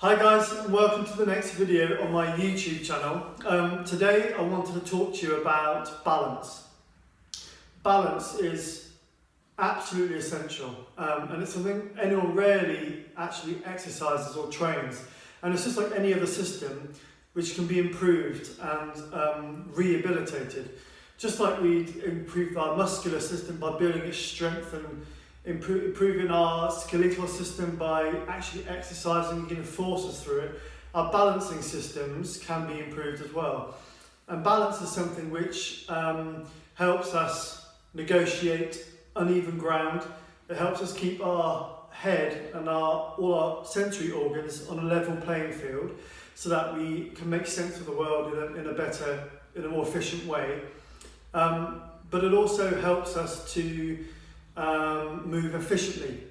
Hi guys, and welcome to the next video on my YouTube channel. Today I wanted to talk to you about balance. Balance is absolutely essential, and it's something anyone rarely actually exercises or trains. And it's just like any other system which can be improved and rehabilitated. Just like we improved our muscular system by building its strength and improving our skeletal system by actually exercising and getting forces through it, our balancing systems can be improved as well. And balance is something which helps us negotiate uneven ground. It helps us keep our head and all our sensory organs on a level playing field so that we can make sense of the world in a more efficient way. But it also helps us to move efficiently.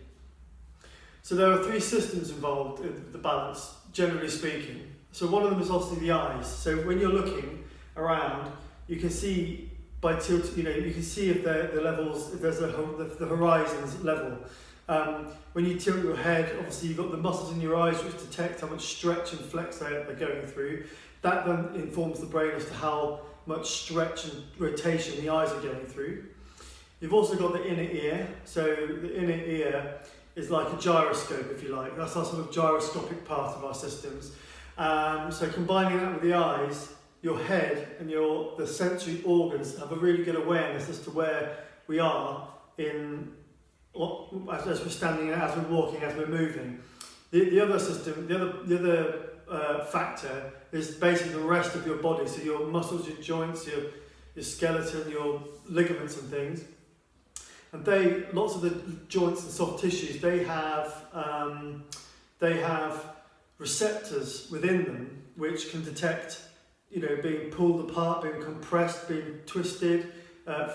So there are three systems involved in the balance, generally speaking. So one of them is obviously the eyes. So when you're looking around, you can see by tilt, you can see if the levels, if there's the horizon's level. When you tilt your head, obviously you've got the muscles in your eyes which detect how much stretch and flex they're going through. That then informs the brain as to how much stretch and rotation the eyes are going through. You've also got the inner ear. So the inner ear is like a gyroscope, if you like. That's our sort of gyroscopic part of our systems. So combining that with the eyes, your head and the sensory organs have a really good awareness as to where we are as we're standing, as we're walking, as we're moving. The other system, the other factor is basically the rest of your body. So your muscles, your joints, your skeleton, your ligaments and things. And lots of the joints and soft tissues, they have receptors within them which can detect, being pulled apart, being compressed, being twisted,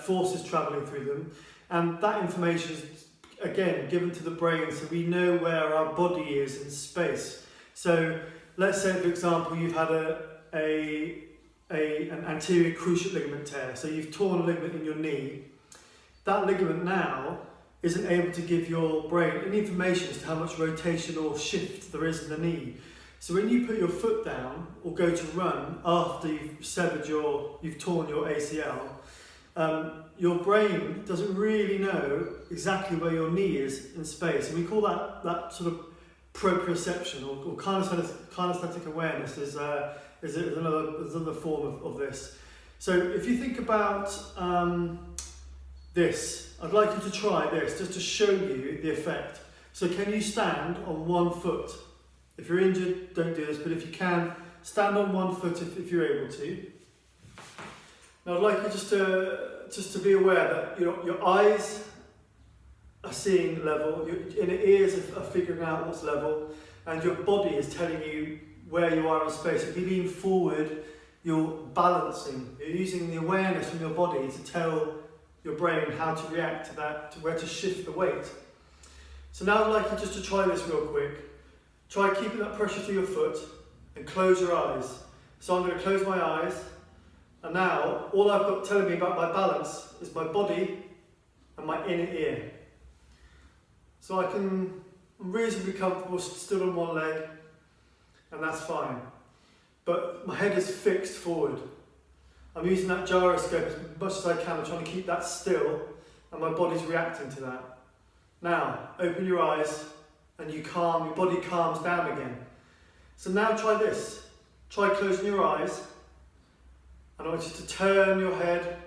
forces travelling through them. And that information is, again, given to the brain so we know where our body is in space. So let's say, for example, you've had an anterior cruciate ligament tear. So you've torn a ligament in your knee. That ligament now isn't able to give your brain any information as to how much rotation or shift there is in the knee. So when you put your foot down or go to run after you've torn your ACL, your brain doesn't really know exactly where your knee is in space. And we call that sort of proprioception or kinesthetic awareness is another form of this. So if you think about this, I'd like you to try this just to show you the effect. So can you stand on one foot? If you're injured, don't do this, but if you can, stand on one foot if you're able to. Now I'd like you just to be aware that your eyes are seeing level, your inner ears are figuring out what's level, and your body is telling you where you are in space. If you lean forward, you're balancing. You're using the awareness from your body to tell your brain how to react to that, to where to shift the weight. So now I'd like you just to try this real quick. Try keeping that pressure through your foot and close your eyes. So I'm going to close my eyes, and now all I've got telling me about my balance is my body and my inner ear. So I'm reasonably comfortable still on one leg, and that's fine. But my head is fixed forward. I'm using that gyroscope as much as I can. I'm trying to keep that still, and my body's reacting to that. Now, open your eyes, and your body calms down again. So now try this. Try closing your eyes, and I want you to turn your head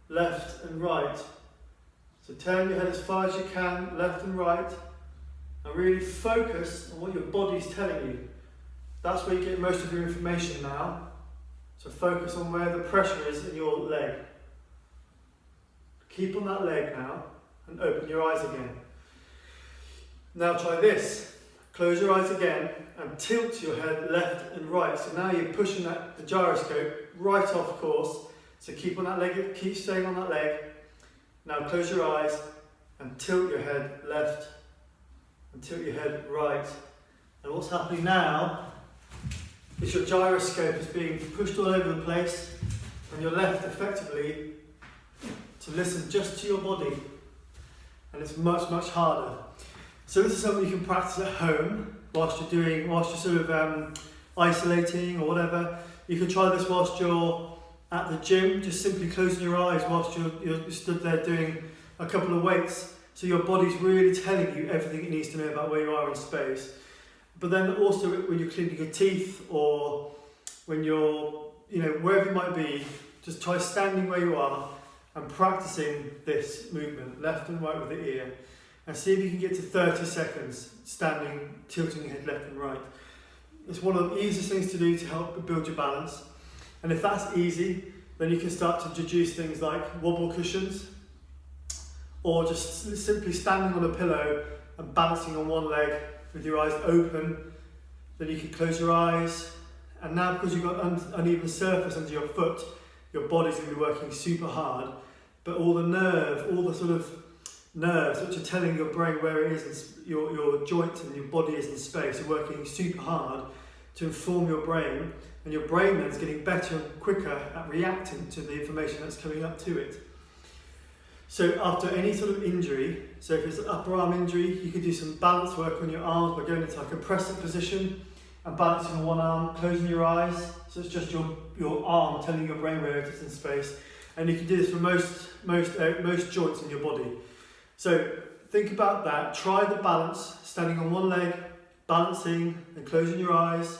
left and right. So turn your head as far as you can, left and right, and really focus on what your body's telling you. That's where you get most of your information now. So focus on where the pressure is in your leg. Keep on that leg now and open your eyes again. Now try this. Close your eyes again and tilt your head left and right. So now you're pushing the gyroscope right off course. So keep on that leg, keep staying on that leg. Now close your eyes and tilt your head left and tilt your head right. And what's happening now is your gyroscope is being pushed all over the place, and you're left effectively to listen just to your body, and it's much, much harder. So this is something you can practice at home whilst you're sort of isolating or whatever. You can try this whilst you're at the gym, just simply closing your eyes whilst you're stood there doing a couple of weights. So your body's really telling you everything it needs to know about where you are in space. But then also when you're cleaning your teeth or when you're, wherever you might be, just try standing where you are and practicing this movement, left and right with the ear. And see if you can get to 30 seconds standing, tilting your head left and right. It's one of the easiest things to do to help build your balance. And if that's easy, then you can start to introduce things like wobble cushions, or just simply standing on a pillow and balancing on one leg with your eyes open. Then you can close your eyes. And now, because you've got uneven surface under your foot, your body's going to be working super hard. But all the sort of nerves which are telling your brain where it is, and your joints and your body is in space, are working super hard to inform your brain, and your brain then is getting better and quicker at reacting to the information that's coming up to it. So after any sort of injury, so if it's an upper arm injury, you could do some balance work on your arms by going into like a crescent position and balancing on one arm, closing your eyes, so it's just your arm telling your brain where it is in space. And you can do this for most joints in your body. So think about that, try the balance, standing on one leg, balancing and closing your eyes,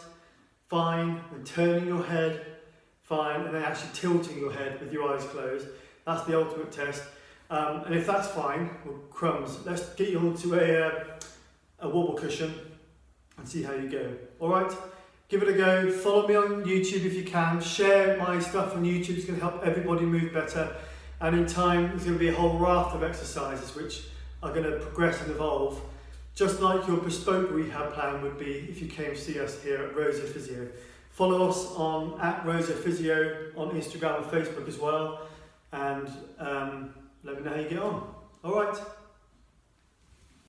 fine, and turning your head, fine, and then actually tilting your head with your eyes closed. That's the ultimate test. And if that's fine, well, crumbs, let's get you onto a wobble cushion and see how you go. Alright, give it a go, follow me on YouTube if you can, share my stuff on YouTube, it's going to help everybody move better. And in time, there's going to be a whole raft of exercises which are going to progress and evolve, just like your bespoke rehab plan would be if you came to see us here at Rosa Physio. Follow us on @RosaPhysio on Instagram and Facebook as well, and let me know how you get on. All right.